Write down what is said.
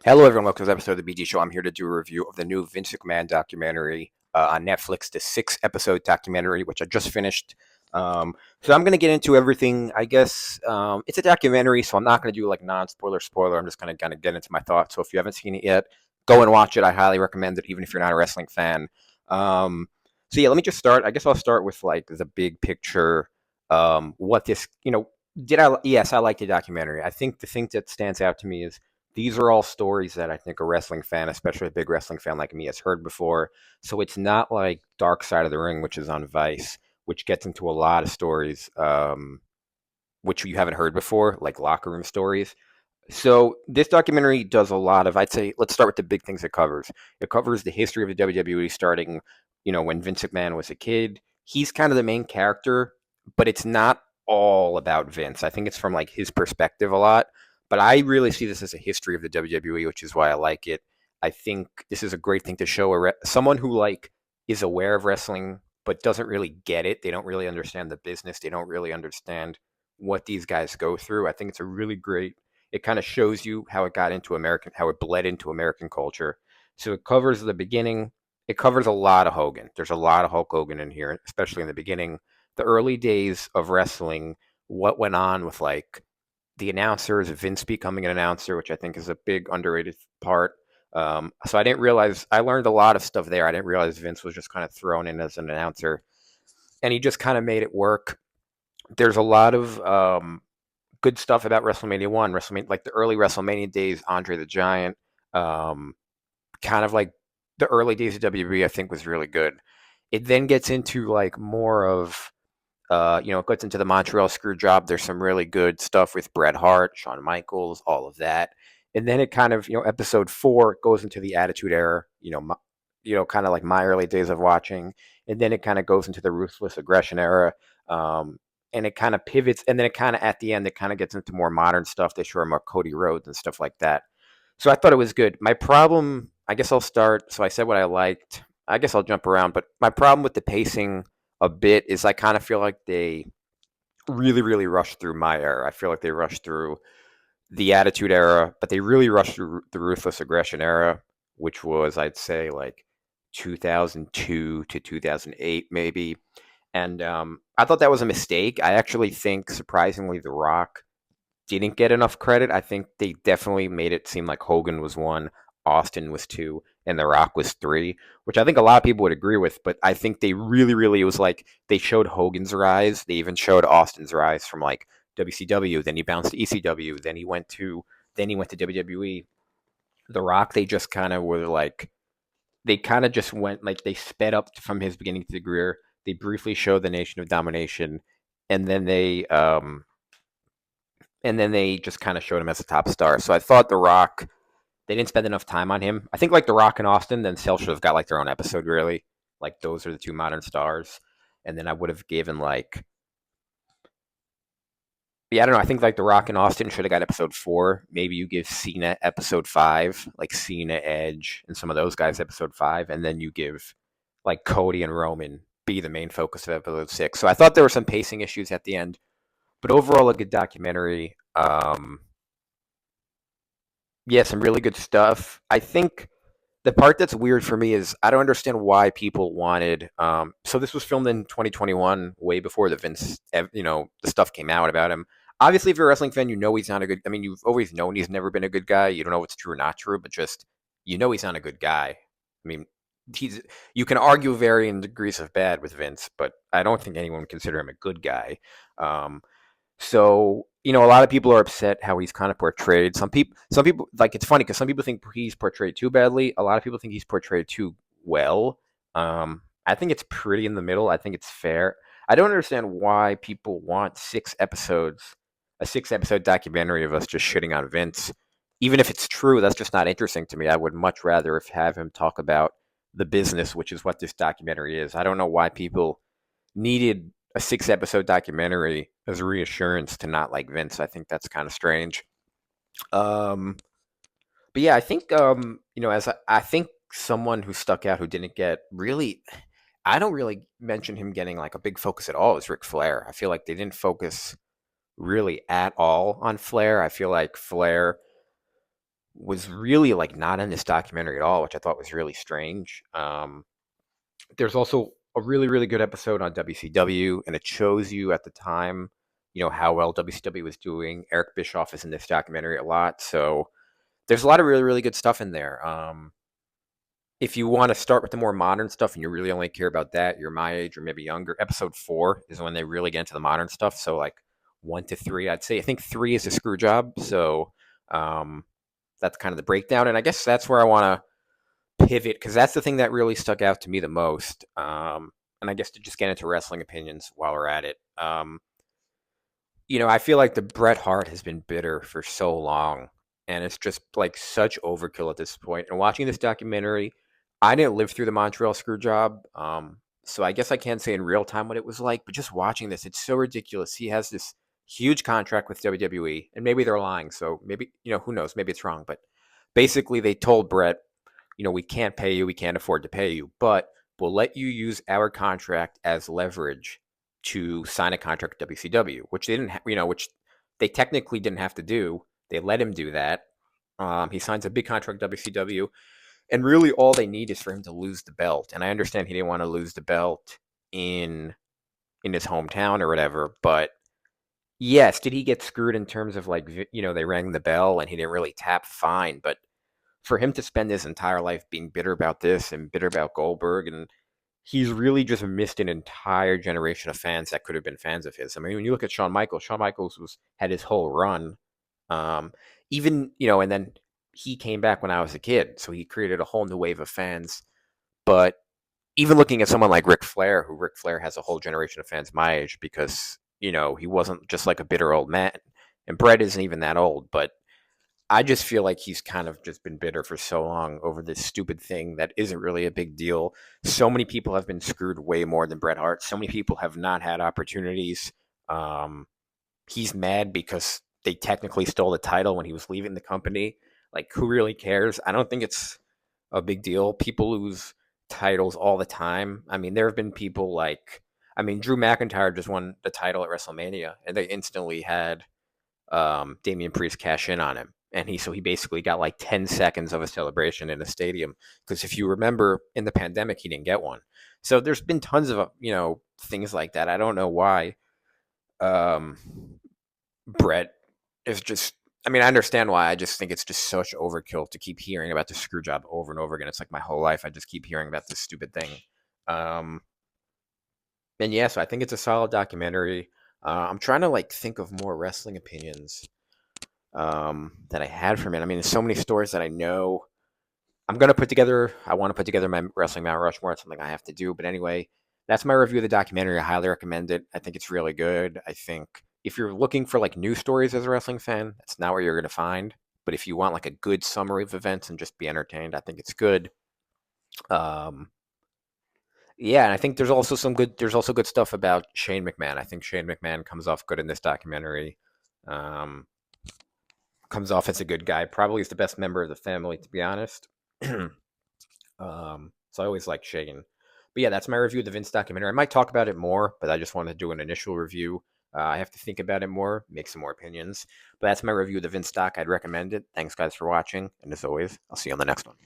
Hello, everyone. Welcome to this episode of the BG Show. I'm here to do a review of the new Vince McMahon documentary on Netflix, the 6 episode documentary, which I just finished. So I'm going to get into everything. I guess it's a documentary, so I'm not going to do like non-spoiler. I'm just going to kind of get into my thoughts. So if you haven't seen it yet, go and watch it. I highly recommend it, even if you're not a wrestling fan. So yeah, let me just start. I guess I'll start with like the big picture. What this, did I? Yes, I like the documentary. I think the thing that stands out to me is these are all stories that I think a wrestling fan, especially a big wrestling fan like me, has heard before. So it's not like Dark Side of the Ring, which is on Vice, which gets into a lot of stories which you haven't heard before, like locker room stories. So this documentary does a lot of, I'd say, let's start with the big things it covers. It covers the history of the WWE starting, when Vince McMahon was a kid. He's kind of the main character, but it's not all about Vince. I think it's from like his perspective a lot. But I really see this as a history of the WWE, which is why I like it. I think this is a great thing to show someone who like is aware of wrestling but doesn't really get it. They don't really understand the business. They don't really understand what these guys go through. I think it's a really great, it kind of shows you how it got into American, how it bled into American culture. So it covers the beginning. It covers a lot of Hogan. There's a lot of Hulk Hogan in here, especially in the beginning, the early days of wrestling, what went on with like the announcers, Vince becoming an announcer, which I think is a big underrated part. So I didn't realize, I learned a lot of stuff there. I didn't realize Vince was just kind of thrown in as an announcer, and he just kind of made it work. There's a lot of good stuff about WrestleMania 1, WrestleMania, like the early WrestleMania days, Andre the Giant, um, kind of like the early days of WWE, I think was really good. It then gets into like more of, it gets into the Montreal screw job. There's some really good stuff with Bret Hart, Shawn Michaels, all of that. And then it kind of, episode 4 goes into the Attitude Era, kind of like my early days of watching. And then it kind of goes into the Ruthless Aggression era. And it kind of pivots. And then it kind of, at the end, it kind of gets into more modern stuff. They show more Cody Rhodes and stuff like that. So I thought it was good. My problem, I guess I'll start. So I said what I liked. I guess I'll jump around. But my problem with the pacing a bit is I kind of feel like they really, really rushed through my era. I feel like they rushed through the Attitude Era, but they really rushed through the Ruthless Aggression era, which was, I'd say, like 2002 to 2008, maybe. And I thought that was a mistake. I actually think, surprisingly, The Rock didn't get enough credit. I think they definitely made it seem like Hogan was 1, Austin was 2, and The Rock was 3, which I think a lot of people would agree with. But I think they really, really, it was like they showed Hogan's rise. They even showed Austin's rise from like WCW. Then he bounced to ECW. Then he went to WWE. The Rock, they just kind of were like, they kind of just went like they sped up from his beginning to the career. They briefly showed the Nation of Domination, and then they just kind of showed him as a top star. So I thought The Rock, they didn't spend enough time on him. I think like The Rock and Austin, then Cell should have got like their own episode, really. Like those are the two modern stars. And then I would have given like, yeah, I don't know. I think like The Rock and Austin should have got episode 4. Maybe you give Cena episode 5, like Cena, Edge, and some of those guys episode 5. And then you give like Cody and Roman be the main focus of episode 6. So I thought there were some pacing issues at the end, but overall a good documentary. Yeah, some really good stuff. I think the part that's weird for me is I don't understand why people wanted. So this was filmed in 2021, way before the Vince, the stuff came out about him. Obviously, if you're a wrestling fan, you know he's not a good. I mean, you've always known he's never been a good guy. You don't know what's true or not true, but just he's not a good guy. I mean, he's. You can argue varying degrees of bad with Vince, but I don't think anyone would consider him a good guy. So, a lot of people are upset how he's kind of portrayed. Some people like it's funny because some people think he's portrayed too badly. A lot of people think he's portrayed too well. I think it's pretty in the middle. I think it's fair. I don't understand why people want 6 episodes, a 6 episode documentary of us just shitting on Vince. Even if it's true, that's just not interesting to me. I would much rather have him talk about the business, which is what this documentary is. I don't know why people needed a 6 episode documentary as a reassurance to not like Vince. I think that's kind of strange. Um, but yeah, I think as I think someone who stuck out who didn't get really, I don't really mention him getting like a big focus at all is Ric Flair. I feel like they didn't focus really at all on Flair. I feel like Flair was really like not in this documentary at all, which I thought was really strange. There's also a really, really good episode on WCW, and it shows you at the time, how well WCW was doing. Eric Bischoff is in this documentary a lot, so there's a lot of really, really good stuff in there. If you want to start with the more modern stuff and you really only care about that, you're my age or maybe younger. Episode 4 is when they really get into the modern stuff. So like 1 to 3, I'd say. I think 3 is a screw job. So um, that's kind of the breakdown, and I guess that's where I want to pivot because that's the thing that really stuck out to me the most. And I guess to just get into wrestling opinions while we're at it. I feel like the Bret Hart has been bitter for so long, and it's just like such overkill at this point. And watching this documentary, I didn't live through the Montreal screw job, so I guess I can't say in real time what it was like. But just watching this, it's so ridiculous. He has this huge contract with WWE, and maybe they're lying. So maybe who knows? Maybe it's wrong. But basically, they told Bret, we can't pay you, we can't afford to pay you, but we'll let you use our contract as leverage to sign a contract with WCW, which they didn't, which they technically didn't have to do. They let him do that. He signs a big contract with WCW, and really all they need is for him to lose the belt. And I understand he didn't want to lose the belt in his hometown or whatever, but yes, did he get screwed in terms of like they rang the bell and he didn't really tap? Fine, but for him to spend his entire life being bitter about this and bitter about Goldberg, and he's really just missed an entire generation of fans that could have been fans of his. I mean, when you look at Shawn Michaels had his whole run, um, even and then he came back when I was a kid, so he created a whole new wave of fans. But even looking at someone like Ric Flair has a whole generation of fans my age because he wasn't just like a bitter old man, and Bret isn't even that old, but I just feel like he's kind of just been bitter for so long over this stupid thing that isn't really a big deal. So many people have been screwed way more than Bret Hart. So many people have not had opportunities. Um, he's mad because they technically stole the title when he was leaving the company. Like, who really cares? I don't think it's a big deal. People lose titles all the time. I mean, there have been people like, Drew McIntyre just won the title at WrestleMania, and they instantly had Damian Priest cash in on him. And he basically got like 10 seconds of a celebration in a stadium. Because if you remember, in the pandemic, he didn't get one. So there's been tons of, things like that. I don't know why um, Bret is just, I understand why. I just think it's just such overkill to keep hearing about the screw job over and over again. It's like my whole life. I just keep hearing about this stupid thing. Um, and yeah, so I think it's a solid documentary. I'm trying to like think of more wrestling opinions that I had from it. There's so many stories that I know. I want to put together my Wrestling Mount Rushmore. It's something I have to do. But anyway, that's my review of the documentary. I highly recommend it. I think it's really good. I think if you're looking for like news stories as a wrestling fan, that's not what you're going to find. But if you want like a good summary of events and just be entertained, I think it's good. Um, yeah, and I think there's also good stuff about Shane McMahon. I think Shane McMahon comes off good in this documentary. Um, Comes off as a good guy. Probably is the best member of the family, to be honest. So I always like Shagan. But yeah, that's my review of the Vince documentary. I might talk about it more, but I just want to do an initial review. I have to think about it more, make some more opinions. But that's my review of the Vince doc. I'd recommend it. Thanks, guys, for watching. And as always, I'll see you on the next one.